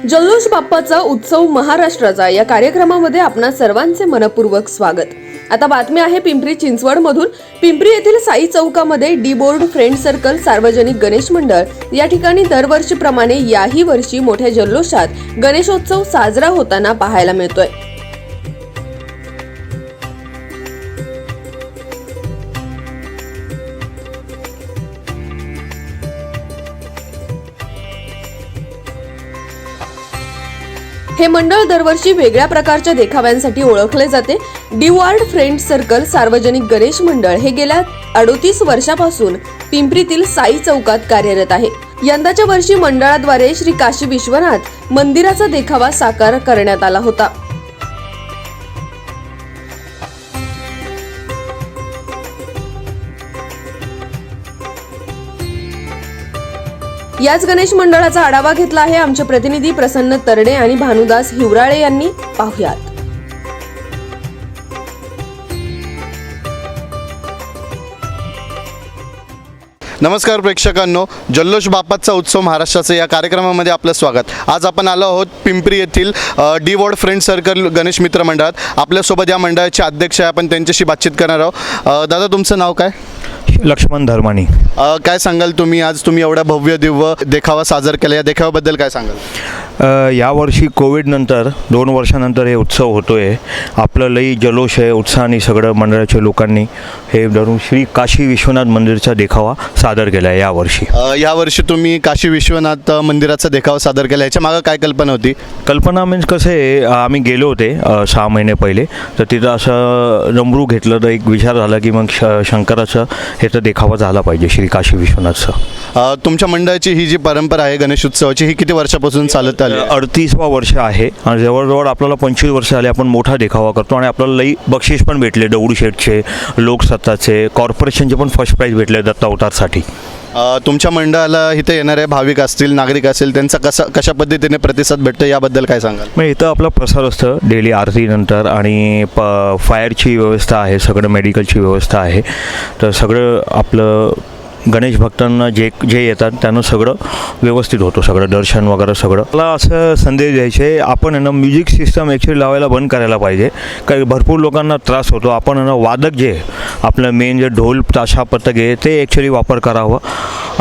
जल्लोष बाप्पाचा उत्सव महाराष्ट्राचा या कार्यक्रमामध्ये आपणा सर्वांचे मनपूर्वक स्वागत। आता बातमी आहे पिंपरी चिंचवड मधून। पिंपरी येथील साई चौकामध्ये डी बोर्ड फ्रेंड सर्कल सार्वजनिक गणेश मंडळ या ठिकाणी दरवर्षीप्रमाणे याही वर्षी मोठ्या जल्लोषात गणेशोत्सव साजरा होताना पाहायला मिळतोय। हे मंडळ दरवर्षी वेगळ्या प्रकारच्या देखाव्यांसाठी ओळखले जाते। डी बोर्ड फ्रेंड सर्कल सार्वजनिक गणेश मंडळ हे गेल्या 38 वर्षापासून पिंपरीतील साई चौकात कार्यरत आहे। यंदाच्या वर्षी मंडळाद्वारे श्री काशी विश्वनाथ मंदिराचा देखावा साकार करण्यात आला होता। याच गणेश मंडळाचा आढावा घेतला आहे आमचे प्रतिनिधी प्रसन्न तरडे आणि भानुदास हिवराळे यांनी। पाहुयात। नमस्कार प्रेक्षकांनो, जल्लोष बाप्पाचा उत्सव महाराष्ट्राचा या कार्यक्रमामध्ये आपलं स्वागत। आज आपण आलो आहोत पिंपरी येथील D board friend circle Ganesh मित्र मंडळात। आपल्यासोबत या मंडळाचे अध्यक्ष आहे, आपण त्यांच्याशी बातचीत करणार आहोत। दादा, तुमचं नाव काय? लक्ष्मण धर्मानी। काय सांगाल तुम्ही, आज तुम्ही एवढा भव्य दिव्य देखावा साजर केला, या देखाव्याबद्दल काय सांगाल? यावर्षी कोविडनंतर 2 वर्षानंतर हे उत्सव होतोय। आपलं लई जल्लोष आहे, उत्साहाने सगळं मंडळाच्या लोकांनी हे धरून श्री काशी विश्वनाथ मंदिरचा देखावा सादर केला आहे यावर्षी। यावर्षी तुम्ही काशी विश्वनाथ मंदिराचा देखावा सादर केला, याच्या मागे काय कल्पना होती? कल्पना मीन्स कसं आहे, आम्ही गेलो होते 6 महिने पहिले, तर तिथं असं नमरू घेतलं तर एक विचार झाला की मग शंकराचं ह्याचा देखावा झाला पाहिजे श्री काशी विश्वनाथचं। तुमच्या मंडळाची ही जी परंपरा आहे गणेश उत्सवाची, ही किती वर्षापासून चालत आली? 38वा वर्ष आहे आणि जवळजवळ आपल्याला 25 वर्ष आले आपण मोठा देखावा करतो आणि आपल्याला लई बक्षीस पण भेटले, दगडूशेठचे, लोकसत्ताचे, कॉर्पोरेशनचे पण फर्स्ट प्राईज भेटले दत्तावतारसाठी। तुमच्या मंडळाला इथे येणारे भाविक असतील, नागरिक असतील, त्यांचा कशा पद्धतीने प्रतिसाद भेटतो याबद्दल काय सांगाल? मग इथं आपला प्रसार असतं डेली आरतीनंतर आणि फायरची व्यवस्था आहे, सगळं मेडिकलची व्यवस्था आहे, तर सगळं आपलं गणेश भक्तांना जे येतात त्यांना सगळं व्यवस्थित होतं, सगळं दर्शन वगैरे सगळं। मला असं संदेश द्यायचे, आपण आहे ना म्युझिक सिस्टम ॲक्च्युली लावायला बंद करायला पाहिजे, काही भरपूर लोकांना त्रास होतो। आपण आहे ना वादक जे आपलं मेन जे ढोल ताशा पथक आहे ते ॲक्च्युली वापर करावं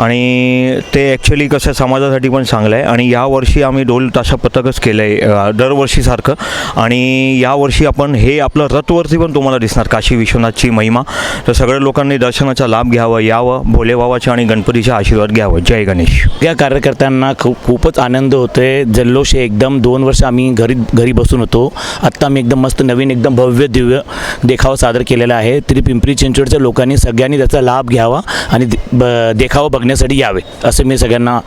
आणि ते ॲक्च्युली कसं समाजासाठी पण चांगलं आहे। आणि यावर्षी आम्ही ढोल ताशा पथकच केलं आहे दरवर्षीसारखं, आणि यावर्षी आपण हे आपलं रथवरती पण तुम्हाला दिसणार काशी विश्वनाथची महिमा। तर सगळ्या लोकांनी दर्शनाचा लाभ घ्यावा, यावं, भोले बाबाच्या आणि गणपतीचा आशीर्वाद घ्यावा। जय गणेश। या कार्यकर्त्यांना खूपच आनंद होतोय। जल्लोष एकदम 2 वर्ष आम्ही घरी बसून होतो, आत्ता आम्ही एकदम मस्त नवीन एकदम भव्य दिव्य देखावा सादर केलेला आहे। तरी पिंपरी चिंचवडच्या लोकांनी सगळ्यांनी त्याचा लाभ घ्यावा आणि देखावा बघण्यासाठी यावे असं मी सगळ्यांना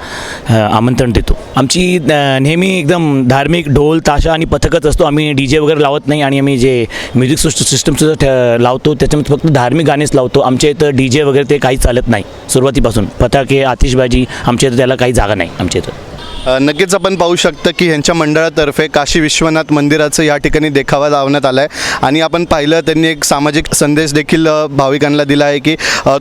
आमंत्रण देतो। आमची नेहमी एकदम धार्मिक ढोल ताशा आणि पथकच असतो, आम्ही DJ वगैरे लावत नाही आणि आम्ही जे म्युझिक सिस्टमसुद्धा लावतो त्याच्यामध्ये फक्त धार्मिक गाणेच लावतो। आमच्या इथं DJ वगैरे ते काही चालत नाही सुरुवातीपासून, फटाके आतिषबाजी आमच्या इथं त्याला काही जागा नाही आमच्या इथं। नक्कीच आपण पाहू शकता की ह्यांच्या मंडळातर्फे काशी विश्वनाथ मंदिराचं या ठिकाणी देखावा लावण्यात आला आहे आणि आपण पाहिलं त्यांनी एक सामाजिक संदेश देखील भाविकांना दिला आहे की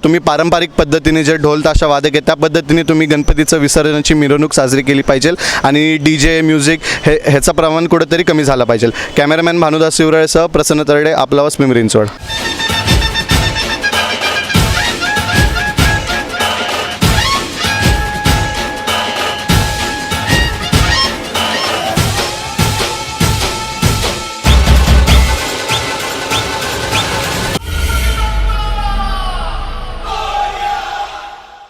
तुम्ही पारंपरिक पद्धतीने जे ढोल ताशा वादक आहे त्या पद्धतीने तुम्ही गणपतीचं विसर्जनाची मिरवणूक साजरी केली पाहिजे आणि DJ म्युझिक ह्याचं प्रमाण कुठेतरी कमी झालं पाहिजे। कॅमेरामॅन भानुदास हिवराळेसह प्रसन्न तरडे, आपला आवाज पिंपरी चिंचवड।